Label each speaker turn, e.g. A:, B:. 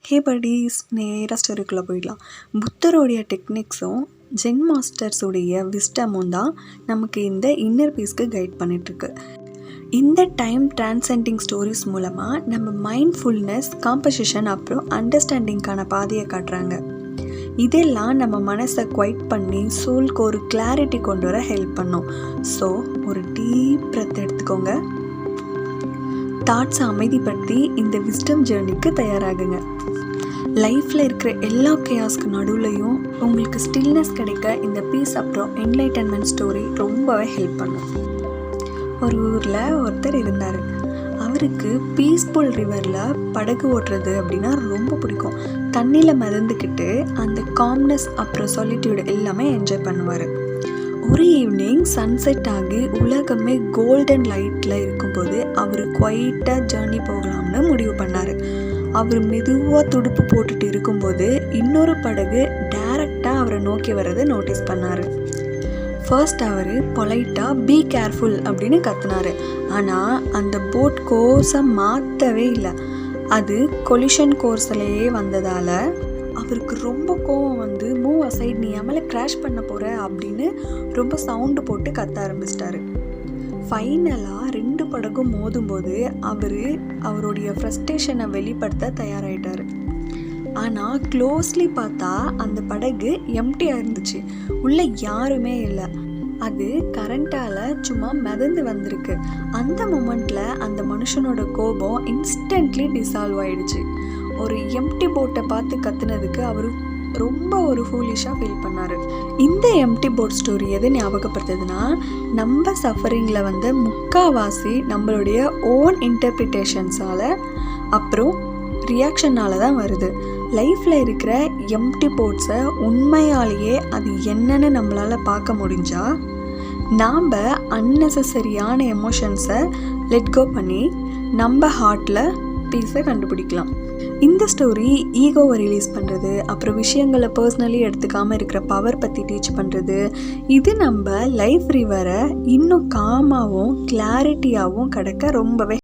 A: ஹே buddies, நேராக ஸ்டோரிக்குள்ளே போயிடலாம். புத்தருடைய டெக்னிக்ஸும் ஜென் மாஸ்டர்ஸுடைய விஸ்டமும் தான் நமக்கு இந்த இன்னர் பீஸ்க்கு கைட் பண்ணிகிட்ருக்கு. இந்த டைம் டிரான்செண்டிங் ஸ்டோரிஸ் மூலமாக நம்ம மைண்ட்ஃபுல்னஸ், காம்பசிஷன் அப்புறம் அண்டர்ஸ்டாண்டிங்கான பாதையை காட்டுறாங்க. இதெல்லாம் நம்ம மனசை குவைட் பண்ணி சோலுக்கு ஒரு கிளாரிட்டி கொண்டு வர ஹெல்ப் பண்ணும். ஸோ ஒரு டீப் பிரெத் எடுத்துக்கோங்க. தாட்ஸை அமைதிப்படுத்தி இந்த விஸ்டம் ஜேர்னிக்கு தயாராகுங்க. லைஃப்பில் இருக்கிற எல்லா கேயாஸ்க்கு நடுவுலையும் உங்களுக்கு ஸ்டில்னஸ் கிடைக்க இந்த பீஸ் அப்புறம் என்லைட்டன்மெண்ட் ஸ்டோரி ரொம்பவே ஹெல்ப் பண்ணும். ஒரு ஊரில் ஒருத்தர் இருந்தார். அவருக்கு பீஸ்ஃபுல் ரிவரில் படகு ஓட்டுறது அப்படின்னா ரொம்ப பிடிக்கும். தண்ணியில் மிதந்துக்கிட்டு அந்த காம்னஸ் அப்புறம் சாலிட்யூடு எல்லாமே என்ஜாய் பண்ணுவார். ஒரு ஈவினிங் சன்செட் ஆகி உலகமே கோல்டன் லைட்டில் இருக்கும்போது அவர் குவைட்டாக ஜேர்னி போகலாம்னு முடிவு பண்ணார். அவர் மெதுவாக துடுப்பு போட்டுட்டு இருக்கும்போது இன்னொரு படகு டைரக்டாக அவரை நோக்கி வர்றதை நோட்டீஸ் பண்ணார். ஃபர்ஸ்ட் அவர் பொலைட்டாக பி கேர்ஃபுல் அப்படின்னு கத்துனார். ஆனால் அந்த போட் கோர்ஸை மாற்றவே இல்லை. அது கொலிஷன் கோர்ஸ்லேயே வந்ததால் அவருக்கு ரொம்ப கோவம் வந்து மூவ் அசைட், நீ எம்எல்ஏ கிராஷ் பண்ண போகிற அப்படின்னு ரொம்ப சவுண்டு போட்டு கத்த ஆரம்பிச்சிட்டாரு. ஃபைனலாக 2 படகும் மோதும்போது அவருடைய ஃப்ரஸ்ட்ரேஷனை வெளிப்படுத்த தயாராகிட்டார். ஆனால் க்ளோஸ்லி பார்த்தா அந்த படகு எம்டியாக இருந்துச்சு. உள்ளே யாருமே இல்லை. அது கரண்ட்டால் சும்மா மிதந்து வந்திருக்கு. அந்த மொமெண்ட்டில் அந்த மனுஷனோட கோபம் இன்ஸ்டன்ட்லி டிசால்வ் ஆகிடுச்சு. ஒரு எம்டி போட்டை பார்த்து கத்துனதுக்கு அவர் ரொம்ப ஒரு ஃபூலிஷாக ஃபீல் பண்ணார். இந்த எம்டி போட் ஸ்டோரி எது ஞாபகப்படுத்துதுன்னா, நம்ம சஃபரிங்கில் வந்து முக்கால்வாசி நம்மளுடைய ஓன் இன்டர்பிரிட்டேஷன்ஸால் அப்புறம் ரியாக்ஷனால் தான் வருது. லைஃப்பில் இருக்கிற எம்டி போட்ஸை உண்மையாலேயே அது என்னன்னு நம்மளால் பார்க்க முடிஞ்சால் நாம் அன்னெசரியான எமோஷன்ஸை லெட்கோ பண்ணி நம்ம ஹார்ட்டில் பீஸை கண்டுபிடிக்கலாம். இந்த ஸ்டோரி ஈகோவை ரிலீஸ் பண்ணுறது, அப்புறம் விஷயங்களை பர்சனலி எடுத்துக்காமல் இருக்கிற பவர் பற்றி டீச் பண்ணுறது. இது நம்ம லைஃப் ரிவரை இன்னும் காமாகவும் கிளாரிட்டியாகவும் கடக்க ரொம்பவே